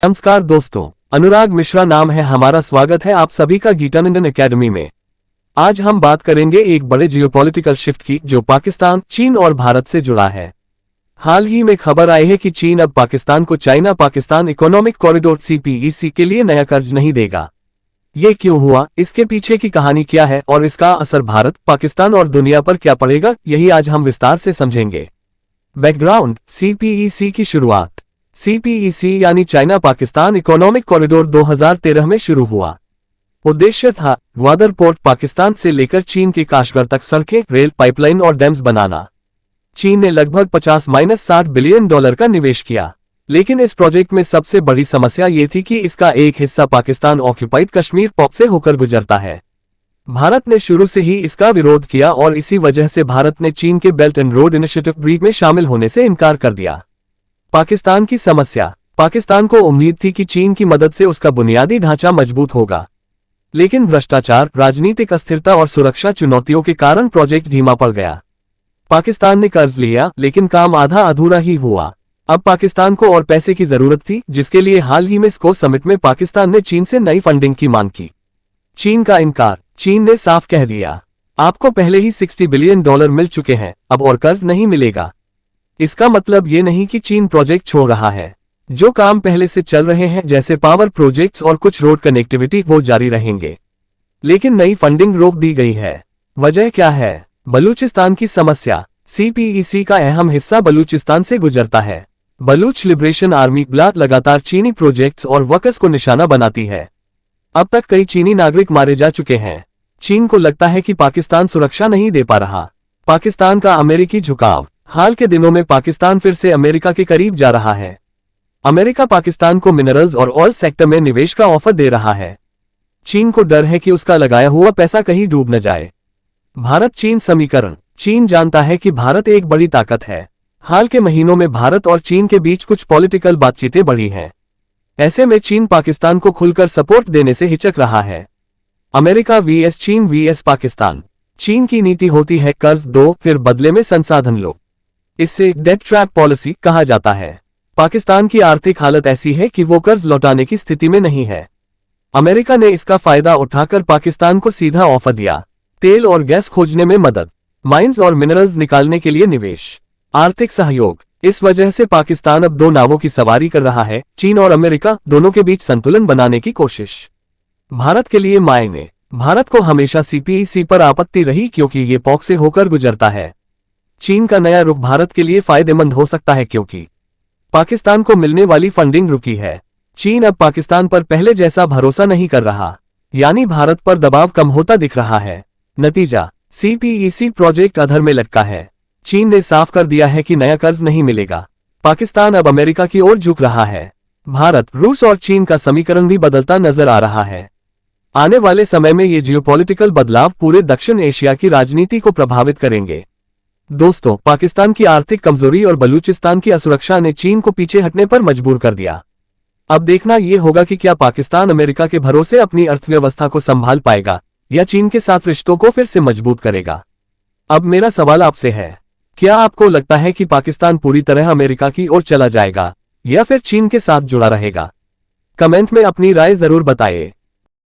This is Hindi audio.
नमस्कार दोस्तों, अनुराग मिश्रा नाम है हमारा। स्वागत है आप सभी का गीटन इंडियन एकेडमी में। आज हम बात करेंगे एक बड़े जियोपॉलिटिकल शिफ्ट की जो पाकिस्तान, चीन और भारत से जुड़ा है। हाल ही में खबर आई है कि चीन अब पाकिस्तान को China Pakistan economic corridor CPEC के लिए नया कर्ज नहीं देगा। ये क्यों हुआ, इसके पीछे की कहानी क्या है और इसका असर भारत, पाकिस्तान और दुनिया पर क्या पड़ेगा, यही आज हम विस्तार से समझेंगे। बैकग्राउंड, CPEC की शुरुआत। CPEC यानी चाइना पाकिस्तान इकोनॉमिक कॉरिडोर 2013 में शुरू हुआ। उद्देश्य था ग्वादर पोर्ट पाकिस्तान से लेकर चीन के काशगर तक सड़कें, रेल, पाइपलाइन और डैम्स बनाना। चीन ने लगभग 50-60 बिलियन डॉलर का निवेश किया, लेकिन इस प्रोजेक्ट में सबसे बड़ी समस्या ये थी कि इसका एक हिस्सा पाकिस्तान ऑक्यूपाइड कश्मीर पॉक से होकर गुजरता है। भारत ने शुरू से ही इसका विरोध किया और इसी वजह से भारत ने चीन के belt and road initiative break में शामिल होने से इनकार कर दिया। पाकिस्तान की समस्या। पाकिस्तान को उम्मीद थी कि चीन की मदद से उसका बुनियादी ढांचा मजबूत होगा, लेकिन भ्रष्टाचार, राजनीतिक अस्थिरता और सुरक्षा चुनौतियों के कारण प्रोजेक्ट धीमा पड़ गया। पाकिस्तान ने कर्ज लिया, लेकिन काम आधा अधूरा ही हुआ। अब पाकिस्तान को और पैसे की जरूरत थी, जिसके लिए हाल ही में स्को समिट में पाकिस्तान ने चीन से नई फंडिंग की मांग की। चीन का इनकार। चीन ने साफ कह दिया, आपको पहले ही $60 बिलियन मिल चुके हैं, अब और कर्ज नहीं मिलेगा। इसका मतलब ये नहीं कि चीन प्रोजेक्ट छोड़ रहा है। जो काम पहले से चल रहे हैं, जैसे पावर प्रोजेक्ट्स और कुछ रोड कनेक्टिविटी, वो जारी रहेंगे, लेकिन नई फंडिंग रोक दी गई है। वजह क्या है? बलूचिस्तान की समस्या। CPEC का अहम हिस्सा बलूचिस्तान से गुजरता है। बलूच लिबरेशन आर्मी ब्लॉक लगातार चीनी प्रोजेक्ट्स और वर्कर्स को निशाना बनाती है। अब तक कई चीनी नागरिक मारे जा चुके हैं। चीन को लगता है कि पाकिस्तान सुरक्षा नहीं दे पा रहा। पाकिस्तान का अमेरिकी झुकाव। हाल के दिनों में पाकिस्तान फिर से अमेरिका के करीब जा रहा है। अमेरिका पाकिस्तान को मिनरल्स और ऑयल सेक्टर में निवेश का ऑफर दे रहा है। चीन को डर है कि उसका लगाया हुआ पैसा कहीं डूब न जाए। भारत चीन समीकरण। चीन जानता है कि भारत एक बड़ी ताकत है। हाल के महीनों में भारत और चीन के बीच कुछ पॉलिटिकल बातचीतें बढ़ी हैं। ऐसे में चीन पाकिस्तान को खुलकर सपोर्ट देने से हिचक रहा है। अमेरिका vs चीन vs पाकिस्तान। चीन की नीति होती है कर्ज दो, फिर बदले में संसाधन लो। इससे डेट ट्रैप पॉलिसी कहा जाता है। पाकिस्तान की आर्थिक हालत ऐसी है कि वो कर्ज लौटाने की स्थिति में नहीं है। अमेरिका ने इसका फायदा उठाकर पाकिस्तान को सीधा ऑफर दिया। तेल और गैस खोजने में मदद, माइंस और मिनरल्स निकालने के लिए निवेश, आर्थिक सहयोग। इस वजह से पाकिस्तान अब दो नावों की सवारी कर रहा है, चीन और अमेरिका दोनों के बीच संतुलन बनाने की कोशिश। भारत के लिए मायने। भारत को हमेशा CPEC पर आपत्ति रही क्योंकि ये पॉक से होकर गुजरता है। चीन का नया रुख भारत के लिए फायदेमंद हो सकता है क्योंकि पाकिस्तान को मिलने वाली फंडिंग रुकी है। चीन अब पाकिस्तान पर पहले जैसा भरोसा नहीं कर रहा, यानी भारत पर दबाव कम होता दिख रहा है। नतीजा, CPEC प्रोजेक्ट अधर में लटका है। चीन ने साफ कर दिया है कि नया कर्ज नहीं मिलेगा। पाकिस्तान अब अमेरिका की ओर झुक रहा है। भारत, रूस और चीन का समीकरण भी बदलता नजर आ रहा है। आने वाले समय में ये जियोपॉलिटिकल बदलाव पूरे दक्षिण एशिया की राजनीति को प्रभावित करेंगे। दोस्तों, पाकिस्तान की आर्थिक कमजोरी और बलूचिस्तान की असुरक्षा ने चीन को पीछे हटने पर मजबूर कर दिया। अब देखना यह होगा कि क्या पाकिस्तान अमेरिका के भरोसे अपनी अर्थव्यवस्था को संभाल पाएगा या चीन के साथ रिश्तों को फिर से मजबूत करेगा। अब मेरा सवाल आपसे है, क्या आपको लगता है कि पाकिस्तान पूरी तरह अमेरिका की ओर चला जाएगा या फिर चीन के साथ जुड़ा रहेगा? कमेंट में अपनी राय जरूर बताइए।